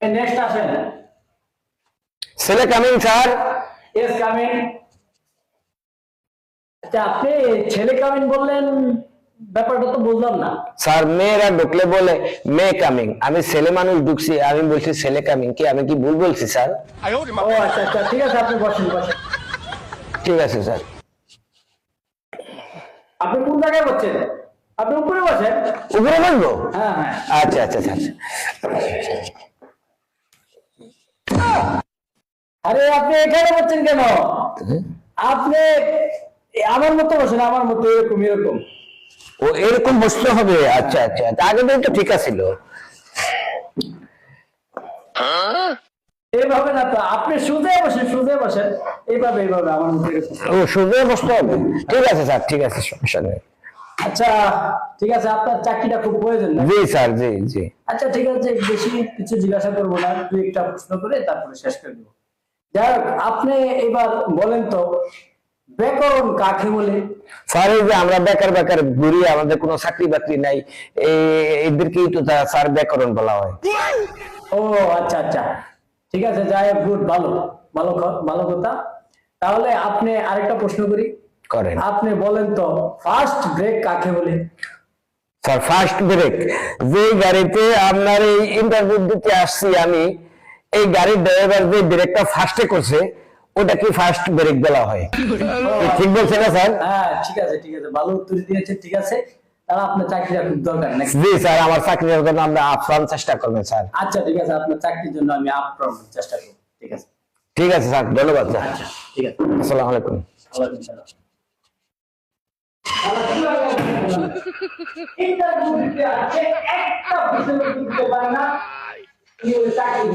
Next আসেন। ছেলে coming sir. Yes coming. আচ্ছা আপনি ছেলে কামিং বললেন, ব্যাপারটা তো বুঝলাম না। স্যার মেয়েরা ঢুকলে বলে মেয়ে কামিং, আমি ছেলে মানুষ ঢুকছি আমি বলছি ছেলে কামিং, কি আমি কি ভুল বলছি স্যার? ও আচ্ছা আচ্ছা, ঠিক আছে আপনি বসেন বসেন। ঠিক আছে স্যার। আপনি কোন জায়গায় বসছেন? আপনি উপরে বসেন। উপরে বসবো? হ্যাঁ হ্যাঁ। আচ্ছা আচ্ছা স্যার। আরে আপনি এখানে বসছেন কেন? আপনি আমার মতো বসেন, আমার মতো এরকম এরকম। ও এরকম বসতে হবে? আচ্ছা আচ্ছা, আগে তো ঠিক আছিল। এইভাবে না তো, আপনি সুজে বসেন, সুজে বসেন, এইভাবে এইভাবে আমার মতো এরকম। ও সোজা বসতে হবে? ঠিক আছে স্যার, ঠিক আছে, সমস্যা নেই। আচ্ছা ঠিক আছে, আপনার চাকরিটা খুব প্রয়োজন না? জি স্যার, জি জি। আচ্ছা ঠিক আছে, বেশি কিছু জিজ্ঞাসা করবো না, দুই একটা প্রশ্ন করে তারপরে শেষ করে দেবো। যাই হোক, আপনি এবার বলেন তো ব্যাকরণ কাকে বলে? স্যার এই যে আমরা বেকার বেকার ঘুরি, আমাদের কোনো চাকরি বাকরি নাই, এদেরকেই তো স্যার ব্যাকরণ বলা হয়। ও আচ্ছা আচ্ছা, ঠিক আছে, যাই হোক, গুড, ভালো ভালো ভালো কথা। তাহলে আপনি আরেকটা প্রশ্ন করি, করেন। আপনি বলেন তো ফার্স্ট ব্রেক কাকে বলে? স্যার ফার্স্ট ব্রেক, যে গাড়িতে আপনার এই ইন্টারভিউ দিতে আসছি আমি, এই গাড়ির ড্রাইভার যে ব্রেকটা ফার্স্টে করছে ওটা কি ফার্স্ট ব্রেক বলা হয়? ঠিক বলছে না স্যার? হ্যাঁ ঠিক আছে ঠিক আছে, ভালো উত্তর দিয়েছে, ঠিক আছে। তাহলে আপনার চাকরিটা খুব দরকার নাকি? জি স্যার, আমার চাকরির জন্য আমরা আপ্রাণ চেষ্টা করবেন স্যার। আচ্ছা ঠিক আছে, আপনার চাকরির জন্য আমি আপ্রাণ চেষ্টা করব, ঠিক আছে। ঠিক আছে স্যার, ধন্যবাদ স্যার। আচ্ছা ঠিক আছে, আসসালামু আলাইকুম। ওয়ালাইকুম সালাম। ইন্টারভিউ দিতে আসছে, একটা প্রশ্নের উত্তর দিতে পারে না, কি বলে চাকরি?